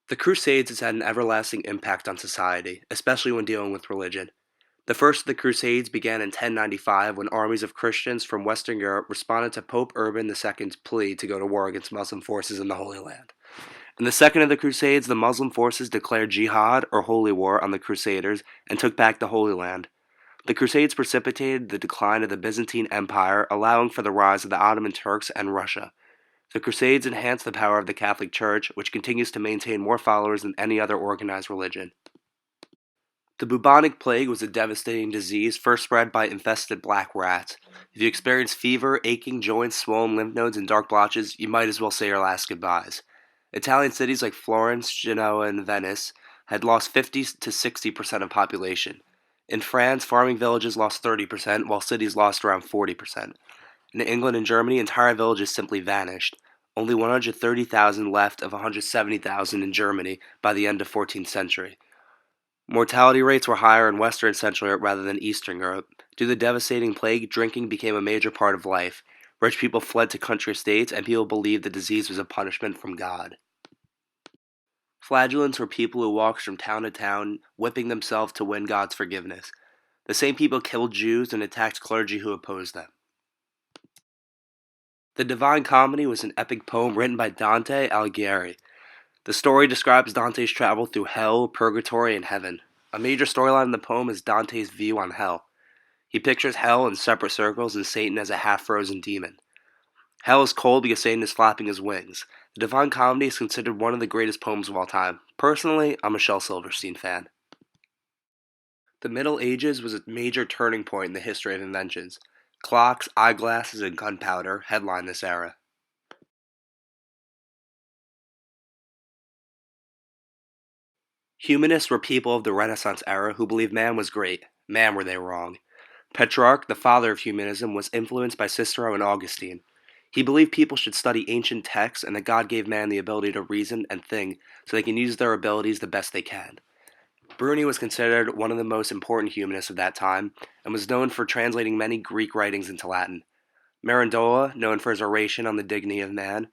The Crusades has had an everlasting impact on society, especially when dealing with religion. The first of the Crusades began in 1095 when armies of Christians from Western Europe responded to Pope Urban II's plea to go to war against Muslim forces in the Holy Land. In the second of the Crusades, the Muslim forces declared jihad, or holy war, on the Crusaders and took back the Holy Land. The Crusades precipitated the decline of the Byzantine Empire, allowing for the rise of the Ottoman Turks and Russia. The Crusades enhanced the power of the Catholic Church, which continues to maintain more followers than any other organized religion. The bubonic plague was a devastating disease first spread by infested black rats. If you experience fever, aching joints, swollen lymph nodes, and dark blotches, you might as well say your last goodbyes. Italian cities like Florence, Genoa, and Venice had lost 50 to 60% of population. In France, farming villages lost 30%, while cities lost around 40%. In England and Germany, entire villages simply vanished. Only 130,000 left of 170,000 in Germany by the end of 14th century. Mortality rates were higher in Western and Central Europe rather than Eastern Europe. Due to the devastating plague, drinking became a major part of life. Rich people fled to country estates, and people believed the disease was a punishment from God. Flagellants were people who walked from town to town, whipping themselves to win God's forgiveness. The same people killed Jews and attacked clergy who opposed them. The Divine Comedy was an epic poem written by Dante Alighieri. The story describes Dante's travel through hell, purgatory, and heaven. A major storyline in the poem is Dante's view on hell. He pictures hell in separate circles and Satan as a half-frozen demon. Hell is cold because Satan is flapping his wings. The Divine Comedy is considered one of the greatest poems of all time. Personally, I'm a Shel Silverstein fan. The Middle Ages was a major turning point in the history of inventions. Clocks, eyeglasses, and gunpowder headline this era. Humanists were people of the Renaissance era who believed man was great. Man, were they wrong. Petrarch, the father of humanism, was influenced by Cicero and Augustine. He believed people should study ancient texts and that God gave man the ability to reason and think so they can use their abilities the best they can. Bruni was considered one of the most important humanists of that time and was known for translating many Greek writings into Latin. Mirandola, known for his oration on the dignity of man,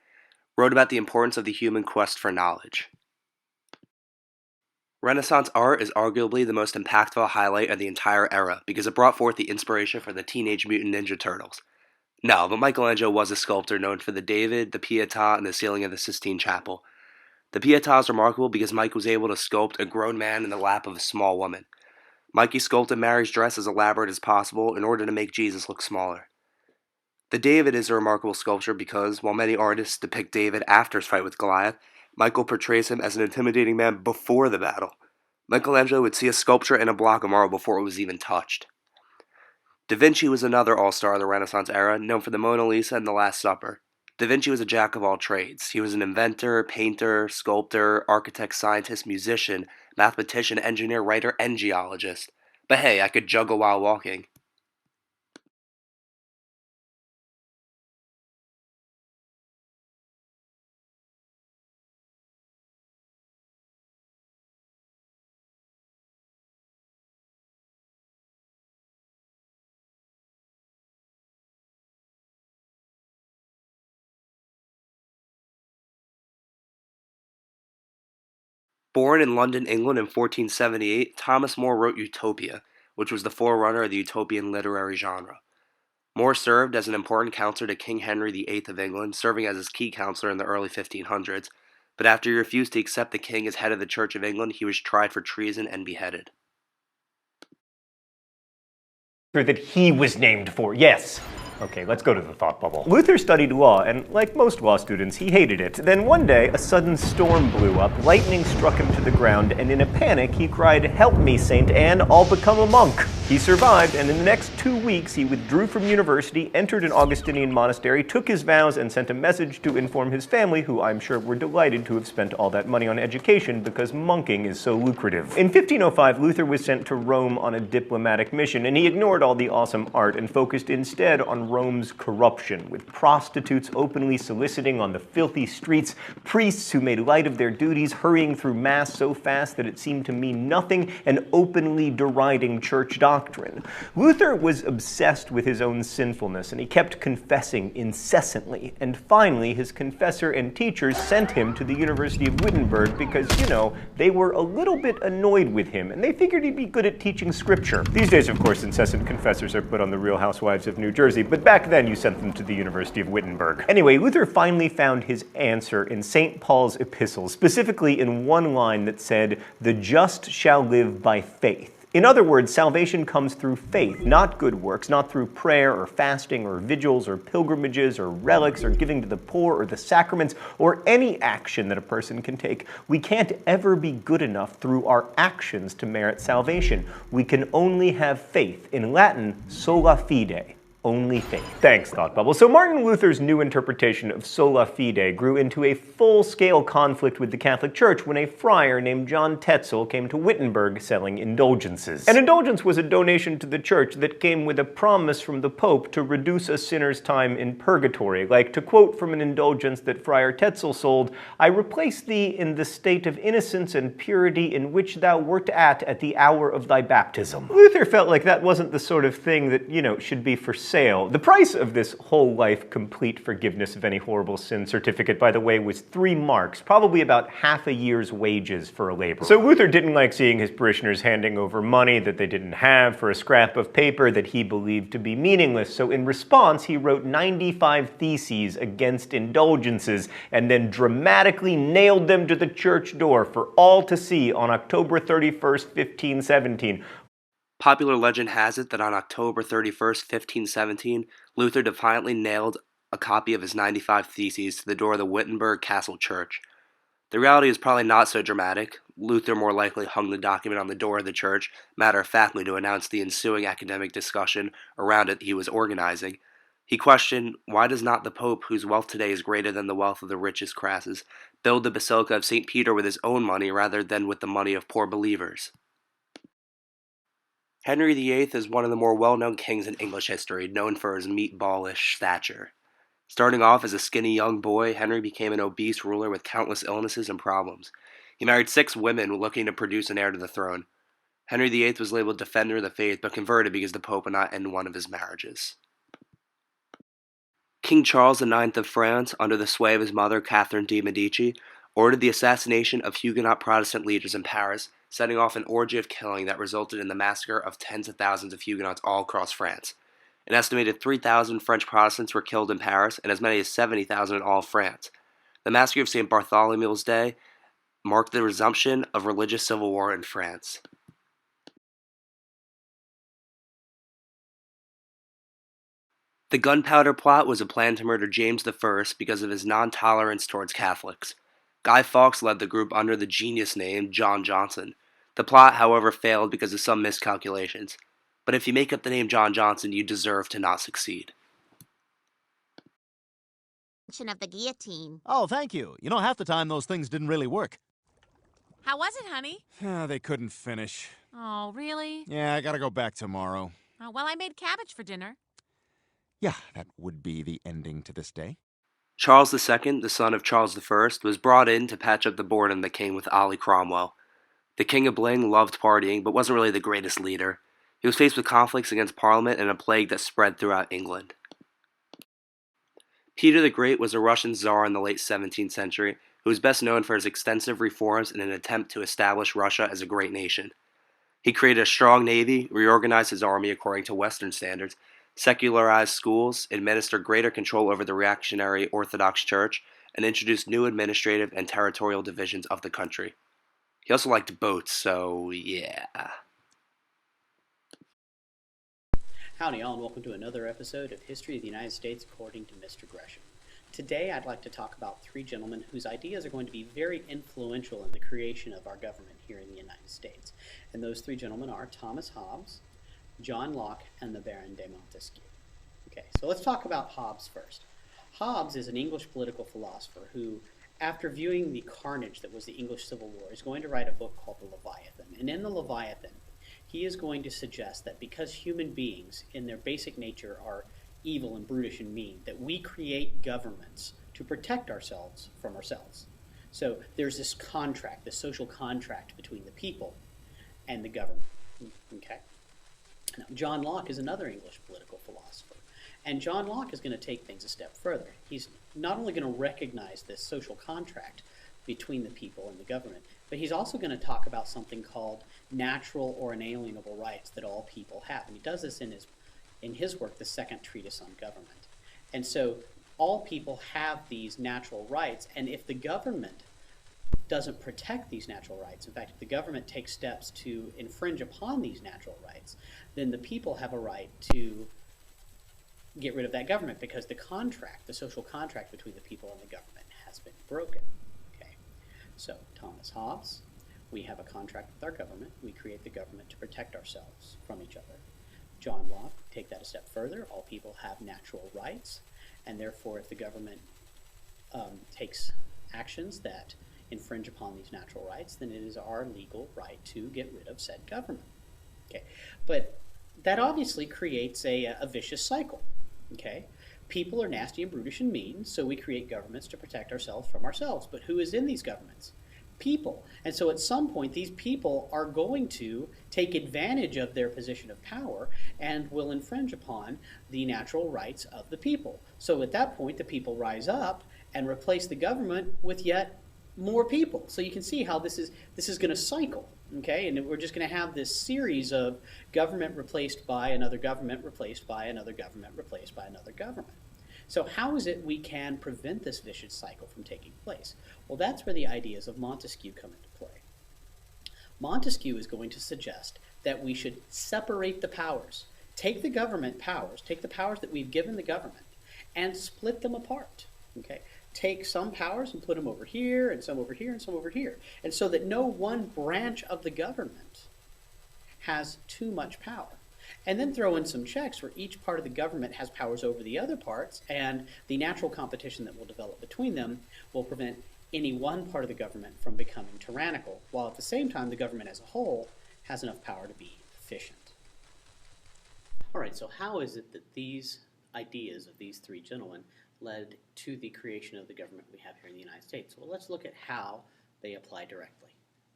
wrote about the importance of the human quest for knowledge. Renaissance art is arguably the most impactful highlight of the entire era because it brought forth the inspiration for the Teenage Mutant Ninja Turtles. No, but Michelangelo was a sculptor known for the David, the Pietà, and the ceiling of the Sistine Chapel. The Pietà is remarkable because Mike was able to sculpt a grown man in the lap of a small woman. Mikey sculpted Mary's dress as elaborate as possible in order to make Jesus look smaller. The David is a remarkable sculpture because, while many artists depict David after his fight with Goliath, Michael portrays him as an intimidating man before the battle. Michelangelo would see a sculpture in a block of marble before it was even touched. Da Vinci was another all-star of the Renaissance era, known for the Mona Lisa and the Last Supper. Da Vinci was a jack of all trades. He was an inventor, painter, sculptor, architect, scientist, musician, mathematician, engineer, writer, and geologist. But hey, I could juggle while walking. Born in London, England in 1478, Thomas More wrote Utopia, which was the forerunner of the utopian literary genre. More served as an important counselor to King Henry VIII of England, serving as his key counselor in the early 1500s, but after he refused to accept the king as head of the Church of England, he was tried for treason and beheaded. That he was named for, yes. Okay, let's go to the thought bubble. Luther studied law, and like most law students, he hated it. Then one day, a sudden storm blew up, lightning struck him to the ground, and in a panic, he cried, "Help me, Saint Anne, I'll become a monk." He survived, and in the next 2 weeks, he withdrew from university, entered an Augustinian monastery, took his vows, and sent a message to inform his family, who I'm sure were delighted to have spent all that money on education because monking is so lucrative. In 1505, Luther was sent to Rome on a diplomatic mission, and he ignored all the awesome art and focused instead on Rome's corruption, with prostitutes openly soliciting on the filthy streets, priests who made light of their duties hurrying through Mass so fast that it seemed to mean nothing, and openly deriding church doctrine. doctrine. Luther was obsessed with his own sinfulness, and he kept confessing incessantly. And finally, his confessor and teachers sent him to the University of Wittenberg because, they were a little bit annoyed with him, and they figured he'd be good at teaching scripture. These days, of course, incessant confessors are put on The Real Housewives of New Jersey, but back then you sent them to the University of Wittenberg. Anyway, Luther finally found his answer in St. Paul's epistles, specifically in one line that said, "The just shall live by faith." In other words, salvation comes through faith, not good works, not through prayer or fasting or vigils or pilgrimages or relics or giving to the poor or the sacraments or any action that a person can take. We can't ever be good enough through our actions to merit salvation. We can only have faith. In Latin, sola fide. Only faith. Thanks, Thought Bubble. So Martin Luther's new interpretation of sola fide grew into a full-scale conflict with the Catholic Church when a friar named John Tetzel came to Wittenberg selling indulgences. An indulgence was a donation to the church that came with a promise from the Pope to reduce a sinner's time in purgatory. Like, to quote from an indulgence that Friar Tetzel sold, "I replace thee in the state of innocence and purity in which thou wert at the hour of thy baptism." Luther felt like that wasn't the sort of thing that, should be for sale. The price of this whole life complete forgiveness of any horrible sin certificate, by the way, was 3 marks, probably about half a year's wages for a laborer. So Luther didn't like seeing his parishioners handing over money that they didn't have for a scrap of paper that he believed to be meaningless. So in response, he wrote 95 theses against indulgences and then dramatically nailed them to the church door for all to see on October 31st, 1517. Popular legend has it that on October 31st, 1517, Luther defiantly nailed a copy of his 95 Theses to the door of the Wittenberg Castle Church. The reality is probably not so dramatic. Luther more likely hung the document on the door of the church, matter-of-factly to announce the ensuing academic discussion around it he was organizing. He questioned, why does not the Pope, whose wealth today is greater than the wealth of the richest classes, build the Basilica of St. Peter with his own money rather than with the money of poor believers? Henry VIII is one of the more well-known kings in English history, known for his meatballish stature. Starting off as a skinny young boy, Henry became an obese ruler with countless illnesses and problems. He married 6 women looking to produce an heir to the throne. Henry VIII was labeled Defender of the Faith, but converted because the Pope would not end one of his marriages. King Charles IX of France, under the sway of his mother Catherine de' Medici, ordered the assassination of Huguenot Protestant leaders in Paris, setting off an orgy of killing that resulted in the massacre of tens of thousands of Huguenots all across France. An estimated 3,000 French Protestants were killed in Paris, and as many as 70,000 in all of France. The massacre of St. Bartholomew's Day marked the resumption of religious civil war in France. The Gunpowder Plot was a plan to murder James I because of his non-tolerance towards Catholics. Guy Fawkes led the group under the genius name John Johnson. The plot, however, failed because of some miscalculations. But if you make up the name John Johnson, you deserve to not succeed. Of the guillotine. Oh, thank you. Half the time those things didn't really work. How was it, honey? They couldn't finish. Oh, really? Yeah, I gotta go back tomorrow. Oh, well, I made cabbage for dinner. Yeah, that would be the ending to this day. Charles II, the son of Charles I, was brought in to patch up the boredom that came with Ollie Cromwell. The King of Bling loved partying, but wasn't really the greatest leader. He was faced with conflicts against Parliament and a plague that spread throughout England. Peter the Great was a Russian Tsar in the late 17th century, who was best known for his extensive reforms in an attempt to establish Russia as a great nation. He created a strong navy, reorganized his army according to Western standards, secularized schools, administered greater control over the reactionary Orthodox Church, and introduced new administrative and territorial divisions of the country. He also liked boats, so yeah. Howdy all, and welcome to another episode of History of the United States according to Mr. Gresham. Today I'd like to talk about 3 gentlemen whose ideas are going to be very influential in the creation of our government here in the United States. And those 3 gentlemen are Thomas Hobbes, John Locke, and the Baron de Montesquieu. Okay, so let's talk about Hobbes first. Hobbes is an English political philosopher who, after viewing the carnage that was the English Civil War, is going to write a book called The Leviathan. And in The Leviathan, he is going to suggest that because human beings, in their basic nature, are evil and brutish and mean, that we create governments to protect ourselves from ourselves. So there's this contract, this social contract between the people and the government. Okay? Now, John Locke is another English political philosopher. And John Locke is going to take things a step further. He's not only going to recognize this social contract between the people and the government, but he's also going to talk about something called natural or inalienable rights that all people have. And he does this in his work, The Second Treatise on Government. And so all people have these natural rights, and if the government doesn't protect these natural rights, in fact, if the government takes steps to infringe upon these natural rights, then the people have a right to get rid of that government because the contract, the social contract between the people and the government has been broken. Okay, so Thomas Hobbes, we have a contract with our government. We create the government to protect ourselves from each other. John Locke, take that a step further. All people have natural rights, and therefore if the government takes actions that infringe upon these natural rights, then it is our legal right to get rid of said government. Okay, but that obviously creates a vicious cycle. Okay, people are nasty and brutish and mean, so we create governments to protect ourselves from ourselves. But who is in these governments? People. And so at some point, these people are going to take advantage of their position of power and will infringe upon the natural rights of the people. So at that point, the people rise up and replace the government with yet more people. So you can see how this is going to cycle. Okay, and we're just going to have this series of government replaced by another government, replaced by another government, replaced by another government. So how is it we can prevent this vicious cycle from taking place? Well, that's where the ideas of Montesquieu come into play. Montesquieu is going to suggest that we should separate the powers. Take the government powers, take the powers that we've given the government, and split them apart. Okay? Take some powers and put them over here, and some over here, and some over here. And so that no one branch of the government has too much power. And then throw in some checks where each part of the government has powers over the other parts, and the natural competition that will develop between them will prevent any one part of the government from becoming tyrannical, while at the same time the government as a whole has enough power to be efficient. All right, so how is it that these ideas of these three gentlemen led to the creation of the government we have here in the United States? Well, let's look at how they apply directly.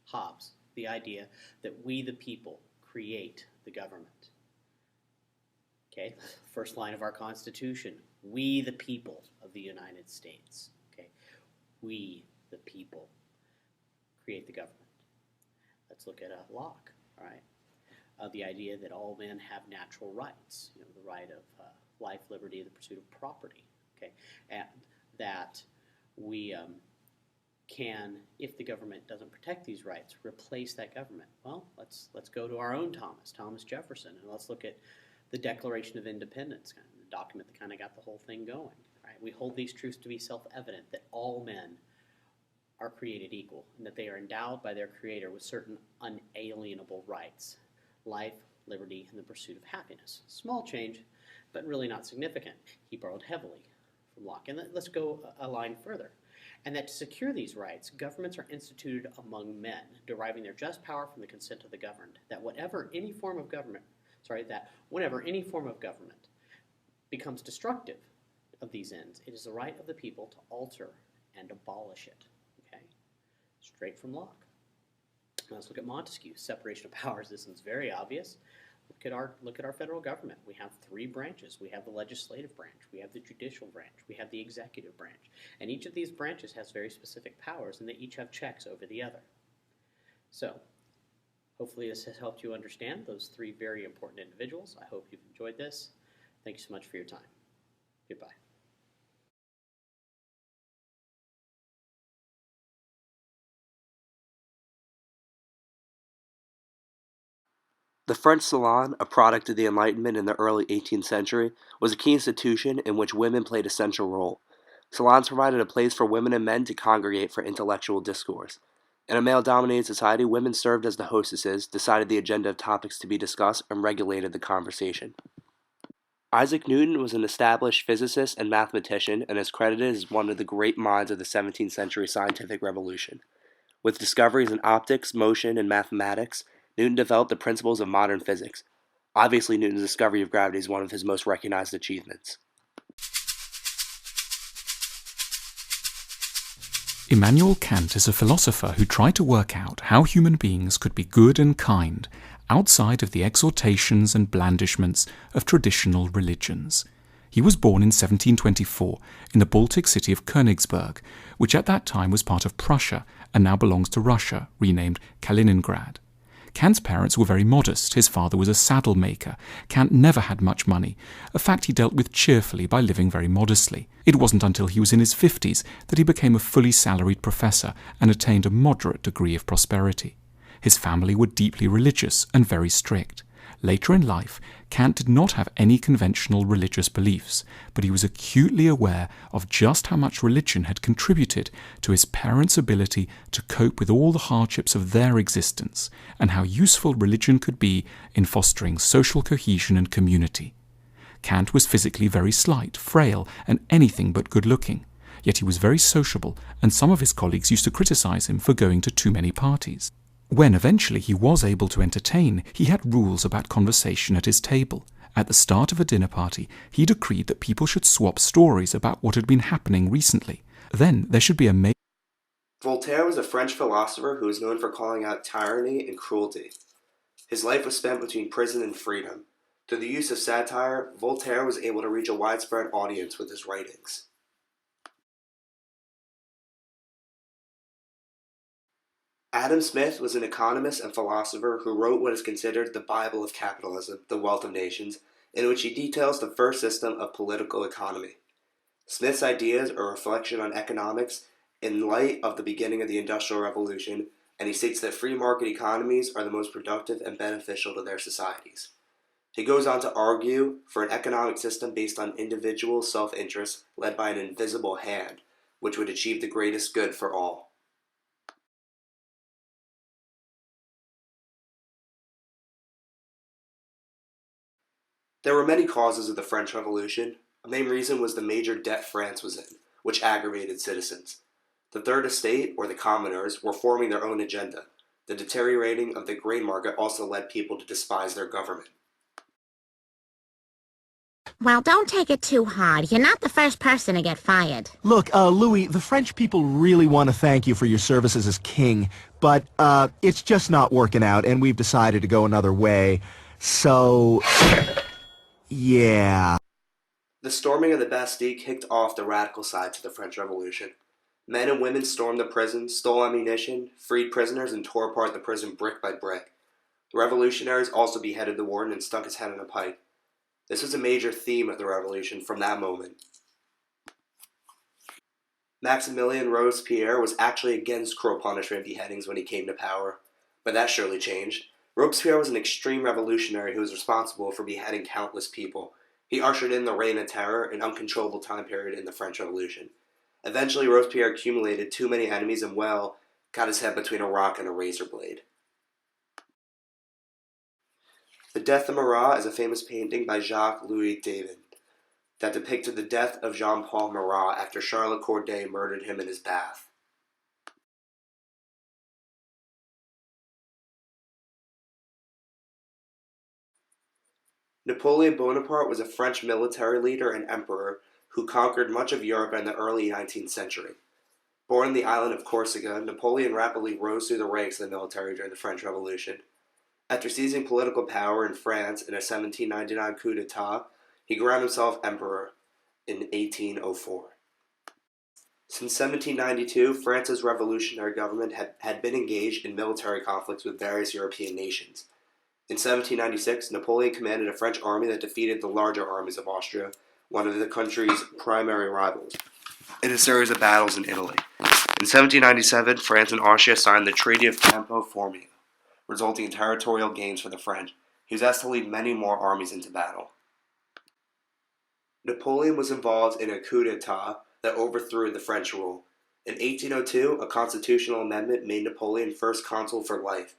Hobbes, the idea that we the people create the government. Okay, first line of our Constitution, we the people of the United States. Okay, we the people create the government. Let's look at Locke, all right? The idea that all men have natural rights, the right of life, liberty, and the pursuit of property. Okay, and that we can, if the government doesn't protect these rights, replace that government. Well, let's go to our own Thomas Jefferson, and let's look at the Declaration of Independence, the document that kind of got the whole thing going. Right? We hold these truths to be self-evident, that all men are created equal, and that they are endowed by their Creator with certain unalienable rights: life, liberty, and the pursuit of happiness. Small change, but really not significant. He borrowed heavily from Locke. And let's go a line further. And that to secure these rights, governments are instituted among men, deriving their just power from the consent of the governed. That whenever any form of government becomes destructive of these ends, it is the right of the people to alter and abolish it. Okay? Straight from Locke. Now let's look at Montesquieu. Separation of powers. This one's very obvious. Look at our federal government. We have three branches. We have the legislative branch, we have the judicial branch, we have the executive branch. And each of these branches has very specific powers, and they each have checks over the other. So, hopefully this has helped you understand those three very important individuals. I hope you've enjoyed this. Thank you so much for your time. Goodbye. The French salon, a product of the Enlightenment in the early 18th century, was a key institution in which women played a central role. Salons provided a place for women and men to congregate for intellectual discourse. In a male-dominated society, women served as the hostesses, decided the agenda of topics to be discussed, and regulated the conversation. Isaac Newton was an established physicist and mathematician and is credited as one of the great minds of the 17th century scientific revolution. With discoveries in optics, motion, and mathematics, Newton developed the principles of modern physics. Obviously, Newton's discovery of gravity is one of his most recognized achievements. Immanuel Kant is a philosopher who tried to work out how human beings could be good and kind, outside of the exhortations and blandishments of traditional religions. He was born in 1724 in the Baltic city of Königsberg, which at that time was part of Prussia and now belongs to Russia, renamed Kaliningrad. Kant's parents were very modest. His father was a saddle maker. Kant never had much money, a fact he dealt with cheerfully by living very modestly. It wasn't until he was in his 50s that he became a fully salaried professor and attained a moderate degree of prosperity. His family were deeply religious and very strict. Later in life, Kant did not have any conventional religious beliefs, but he was acutely aware of just how much religion had contributed to his parents' ability to cope with all the hardships of their existence, and how useful religion could be in fostering social cohesion and community. Kant was physically very slight, frail, and anything but good-looking. Yet he was very sociable, and some of his colleagues used to criticize him for going to too many parties. When eventually he was able to entertain, he had rules about conversation at his table. At the start of a dinner party, he decreed that people should swap stories about what had been happening recently. Then there should be a Voltaire was a French philosopher who was known for calling out tyranny and cruelty. His life was spent between prison and freedom. Through the use of satire, Voltaire was able to reach a widespread audience with his writings. Adam Smith was an economist and philosopher who wrote what is considered the Bible of capitalism, The Wealth of Nations, in which he details the first system of political economy. Smith's ideas are a reflection on economics in light of the beginning of the Industrial Revolution, and he states that free market economies are the most productive and beneficial to their societies. He goes on to argue for an economic system based on individual self-interest led by an invisible hand, which would achieve the greatest good for all. There were many causes of the French Revolution. A main reason was the major debt France was in, which aggravated citizens. The Third Estate, or the commoners, were forming their own agenda. The deteriorating of the grain market also led people to despise their government. Well, don't take it too hard. You're not the first person to get fired. Look, Louis, the French people really want to thank you for your services as king, but it's just not working out, and we've decided to go another way. So, yeah. The storming of the Bastille kicked off the radical side to the French Revolution. Men and women stormed the prison, stole ammunition, freed prisoners, and tore apart the prison brick by brick. The revolutionaries also beheaded the warden and stuck his head in a pike. This was a major theme of the revolution from that moment. Maximilien Robespierre was actually against cruel punishment beheadings when he came to power, but that surely changed. Robespierre was an extreme revolutionary who was responsible for beheading countless people. He ushered in the Reign of Terror, an uncontrollable time period in the French Revolution. Eventually, Robespierre accumulated too many enemies and, well, got his head between a rock and a razor blade. The Death of Marat is a famous painting by Jacques-Louis David that depicted the death of Jean-Paul Marat after Charlotte Corday murdered him in his bath. Napoleon Bonaparte was a French military leader and emperor who conquered much of Europe in the early 19th century. Born on the island of Corsica, Napoleon rapidly rose through the ranks of the military during the French Revolution. After seizing political power in France in a 1799 coup d'etat, he crowned himself emperor in 1804. Since 1792, France's revolutionary government had been engaged in military conflicts with various European nations. In 1796, Napoleon commanded a French army that defeated the larger armies of Austria, one of the country's primary rivals, in a series of battles in Italy. In 1797, France and Austria signed the Treaty of Campo Formio, resulting in territorial gains for the French. He was asked to lead many more armies into battle. Napoleon was involved in a coup d'etat that overthrew the French rule. In 1802, a constitutional amendment made Napoleon first consul for life.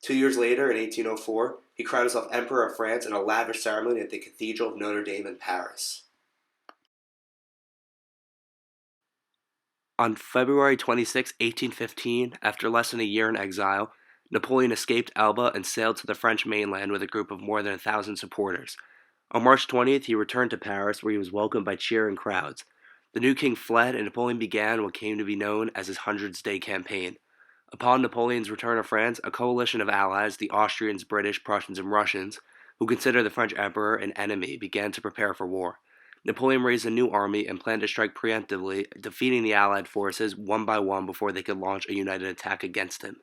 2 years later, in 1804, he crowned himself Emperor of France in a lavish ceremony at the Cathedral of Notre Dame in Paris. On February 26, 1815, after less than a year in exile, Napoleon escaped Elba and sailed to the French mainland with a group of more than 1,000 supporters. On March 20th, he returned to Paris, where he was welcomed by cheering crowds. The new king fled, and Napoleon began what came to be known as his Hundred's Day campaign. Upon Napoleon's return to France, a coalition of allies, the Austrians, British, Prussians, and Russians, who considered the French emperor an enemy, began to prepare for war. Napoleon raised a new army and planned to strike preemptively, defeating the Allied forces one by one before they could launch a united attack against him.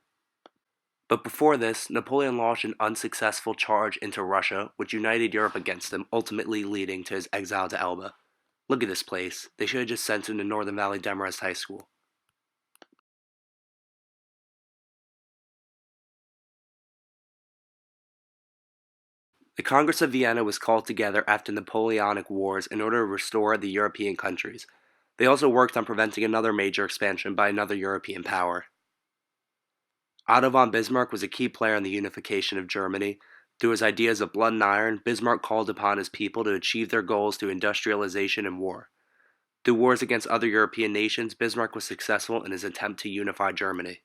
But before this, Napoleon launched an unsuccessful charge into Russia, which united Europe against him, ultimately leading to his exile to Elba. Look at this place. They should have just sent him to Northern Valley Demarest High School. The Congress of Vienna was called together after the Napoleonic Wars in order to restore the European countries. They also worked on preventing another major expansion by another European power. Otto von Bismarck was a key player in the unification of Germany. Through his ideas of blood and iron, Bismarck called upon his people to achieve their goals through industrialization and war. Through wars against other European nations, Bismarck was successful in his attempt to unify Germany.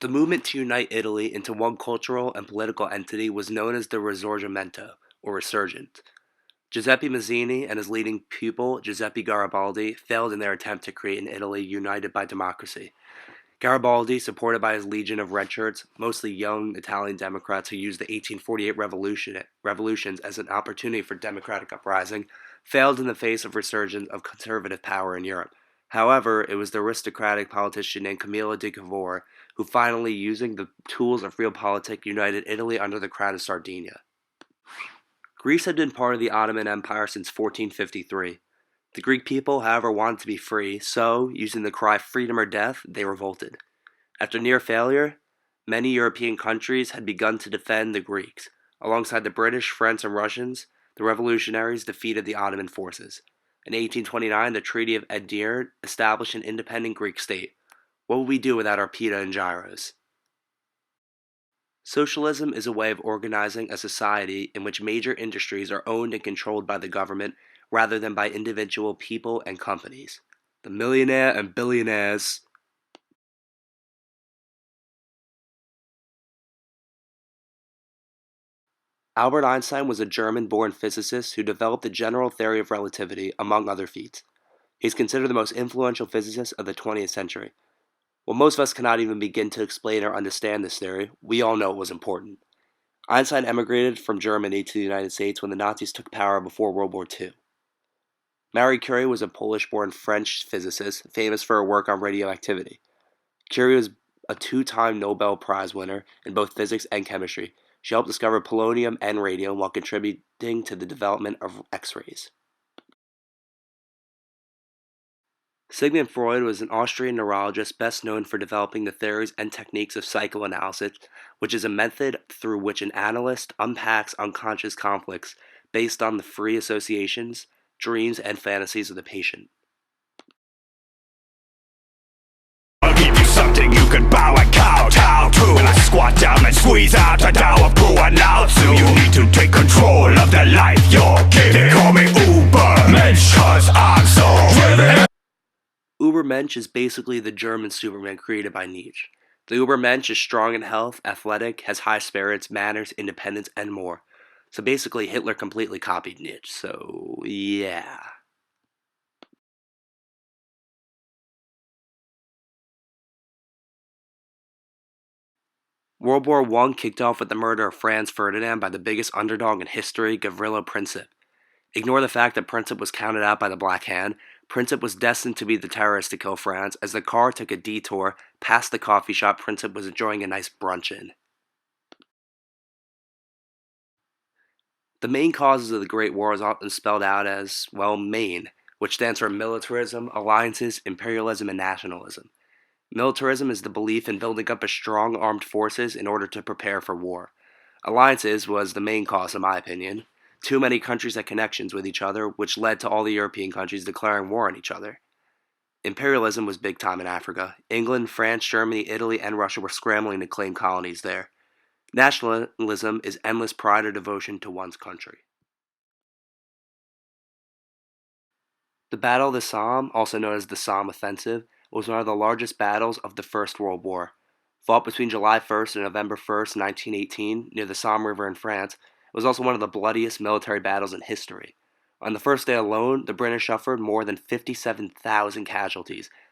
The movement to unite Italy into one cultural and political entity was known as the Risorgimento, or Resurgent. Giuseppe Mazzini and his leading pupil, Giuseppe Garibaldi, failed in their attempt to create an Italy united by democracy. Garibaldi, supported by his legion of red shirts, mostly young Italian Democrats who used the 1848 revolutions as an opportunity for democratic uprising, failed in the face of resurgence of conservative power in Europe. However, it was the aristocratic politician named Camillo di Cavour who finally, using the tools of realpolitik, united Italy under the crown of Sardinia. Greece had been part of the Ottoman Empire since 1453. The Greek people, however, wanted to be free, so, using the cry freedom or death, they revolted. After near failure, many European countries had begun to defend the Greeks. Alongside the British, French, and Russians, the revolutionaries defeated the Ottoman forces. In 1829, the Treaty of Edirne established an independent Greek state. What would we do without our pita and gyros? Socialism is a way of organizing a society in which major industries are owned and controlled by the government rather than by individual people and companies. The millionaire and billionaires. Albert Einstein was a German-born physicist who developed the general theory of relativity, among other feats. He is considered the most influential physicist of the 20th century. While most of us cannot even begin to explain or understand this theory, we all know it was important. Einstein emigrated from Germany to the United States when the Nazis took power before World War II. Marie Curie was a Polish-born French physicist famous for her work on radioactivity. Curie was a two-time Nobel Prize winner in both physics and chemistry. She helped discover polonium and radium while contributing to the development of X-rays. Sigmund Freud was an Austrian neurologist best known for developing the theories and techniques of psychoanalysis, which is a method through which an analyst unpacks unconscious conflicts based on the free associations, dreams, and fantasies of the patient. I'll give you something you can bow and kowtow to. When I squat down and squeeze out a Dao of Pu and Lao Tzu, you need to take control of the life you're giving. They call me Ubermensch, cause I'm so driven. Ubermensch is basically the German Superman created by Nietzsche. The Ubermensch is strong in health, athletic, has high spirits, manners, independence, and more. So basically Hitler completely copied Nietzsche, so yeah. World War I kicked off with the murder of Franz Ferdinand by the biggest underdog in history, Gavrilo Princip. Ignore the fact that Princip was counted out by the Black Hand. Princip was destined to be the terrorist to kill Franz, as the car took a detour past the coffee shop Princip was enjoying a nice brunch in. The main causes of the Great War is often spelled out as, well, MAIN, which stands for militarism, alliances, imperialism, and nationalism. Militarism is the belief in building up a strong armed forces in order to prepare for war. Alliances was the main cause, in my opinion. Too many countries had connections with each other, which led to all the European countries declaring war on each other. Imperialism was big time in Africa. England, France, Germany, Italy, and Russia were scrambling to claim colonies there. Nationalism is endless pride or devotion to one's country. The Battle of the Somme, also known as the Somme Offensive, was one of the largest battles of the First World War. Fought between July 1st and November 1st, 1918, near the Somme River in France, it was also one of the bloodiest military battles in history. On the first day alone, the British suffered more than 57,000 casualties,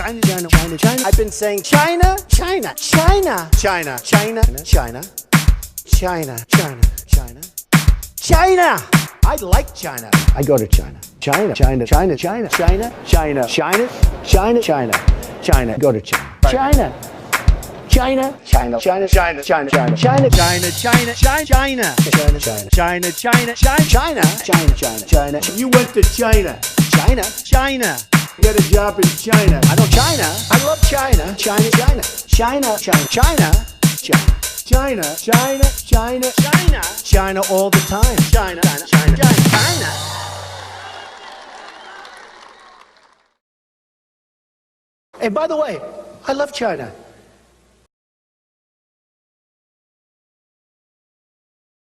China, China, China, China. I've been saying China, China, China, China, China, China, China, China, China, China. I like China. I go to China. China, China, China, China, China, China, China, China, China, China. Go to China. China. China, China, China, China, China, China, China, China, China, China, China, China, China, China, China, China, China, China. You went to China. China, China. Get a job in China. I know China. I love China. China, China, China, China, China, China. China, China, China, China, China all the time. China, China, China, China, China. And by the way, I love China.